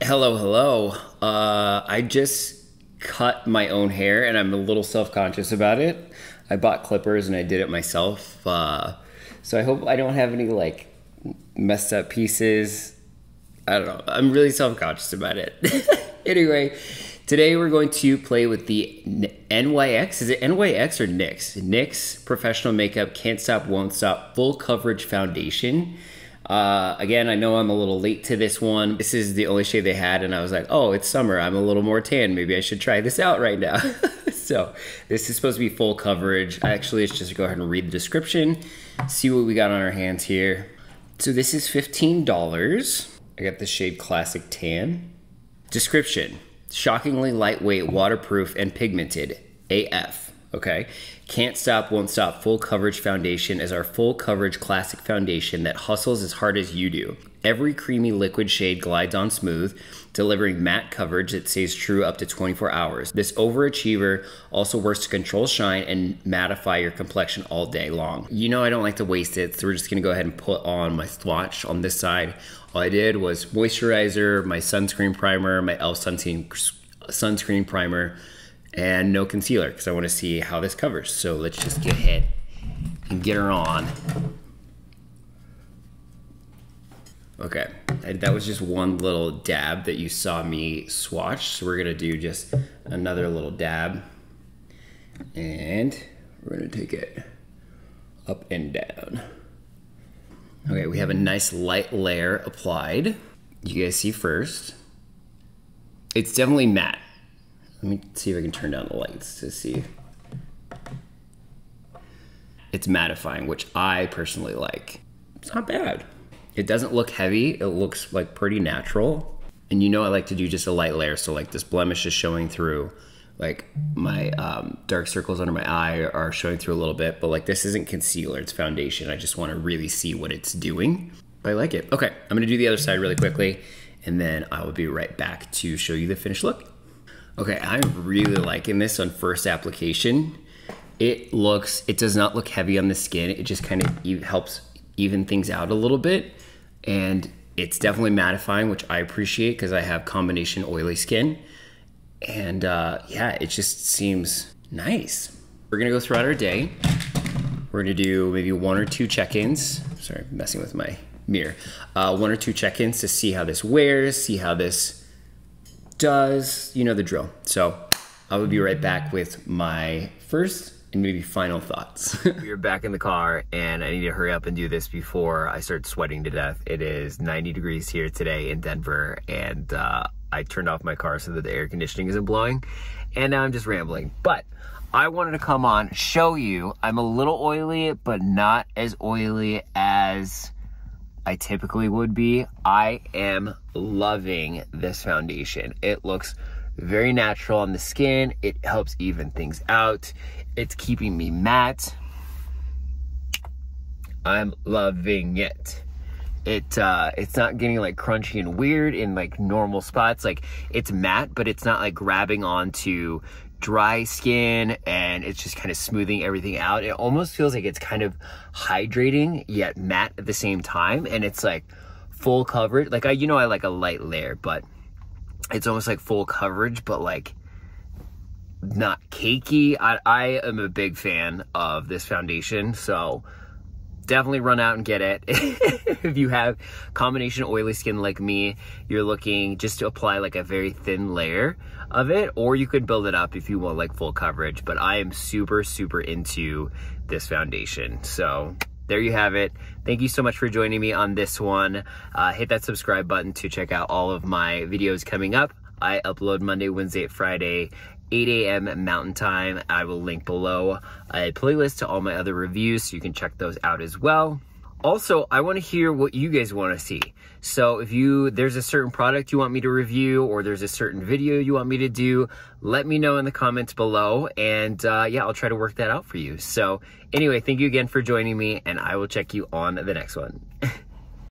Hello. I just cut my own hair and I'm a little self-conscious about it. I bought clippers and I did it myself. So I hope I don't have any like messed up pieces. I don't know. I'm really self-conscious about it. Anyway, today we're going to play with the NYX. Is it NYX or NYX? NYX Professional Makeup Can't Stop, Won't Stop Full Coverage Foundation. Again, I know I'm a little late to this one. This is the only shade they had and I was like, oh, it's summer. I'm a little more tan. Maybe I should try this out right now. So this is supposed to be full coverage. Actually, let's just go ahead and read the description, see what we got on our hands here. So this is $15. I got the shade Classic Tan. Description: shockingly lightweight, waterproof, and pigmented. AF. Okay. Can't Stop, Won't Stop Full Coverage Foundation is our full coverage classic foundation that hustles as hard as you do. Every creamy liquid shade glides on smooth, delivering matte coverage that stays true up to 24 hours. This overachiever also works to control shine and mattify your complexion all day long. You know I don't like to waste it, so we're just gonna go ahead and put on my swatch on this side. All I did was moisturizer, my sunscreen primer, my e.l.f. sunscreen primer, and no concealer because I want to see how this covers. So let's just get ahead and get her on. Okay, that was just one little dab that you saw me swatch. So we're gonna do just another little dab and we're gonna take it up and down. Okay, we have a nice light layer applied. You guys see first. It's definitely matte. Let me see if I can turn down the lights to see. It's mattifying, which I personally like. It's not bad. It doesn't look heavy. It looks like pretty natural. And you know I like to do just a light layer, so like this blemish is showing through. Like my dark circles under my eye are showing through a little bit, but like this isn't concealer, it's foundation. I just want to really see what it's doing. But I like it. Okay, I'm gonna do the other side really quickly, and then I will be right back to show you the finished look. Okay, I'm really liking this on first application. It does not look heavy on the skin. It just kind of helps even things out a little bit. And it's definitely mattifying, which I appreciate because I have combination oily skin. And yeah, it just seems nice. We're gonna go throughout our day. We're gonna do maybe 1 or 2 check-ins. Sorry, I'm messing with my mirror. 1 or 2 check-ins to see how this wears, see how this does, you know the drill. So I will be right back with my first and maybe final thoughts. We're back in the car and I need to hurry up and do this before I start sweating to death. It is 90 degrees here today in Denver and I turned off my car so that the air conditioning isn't blowing and now I'm just rambling. But I wanted to come on, show you, I'm a little oily, but not as oily as I typically would be. I am loving this foundation. It looks very natural on the skin. It helps even things out. It's keeping me matte. I'm loving it. It's not getting like crunchy and weird in like normal spots. Like it's matte, but it's not like grabbing onto dry skin and it's just kind of smoothing everything out. It almost feels like it's kind of hydrating yet matte at the same time, and it's like full coverage. Like I like a light layer, but it's almost like full coverage, but like not cakey. I am a big fan of this foundation, so definitely run out and get it. If you have combination oily skin like me, you're looking just to apply like a very thin layer of it, or you could build it up if you want like full coverage, but I am super into this foundation. So there you have it. Thank you so much for joining me on this one. Hit that subscribe button to check out all of my videos coming up. I upload Monday, Wednesday, Friday, 8 a.m. Mountain Time. I will link below a playlist to all my other reviews so you can check those out as well. Also, I want to hear what you guys want to see. So if there's a certain product you want me to review or there's a certain video you want me to do, let me know in the comments below and yeah, I'll try to work that out for you. So anyway, thank you again for joining me and I will check you on the next one.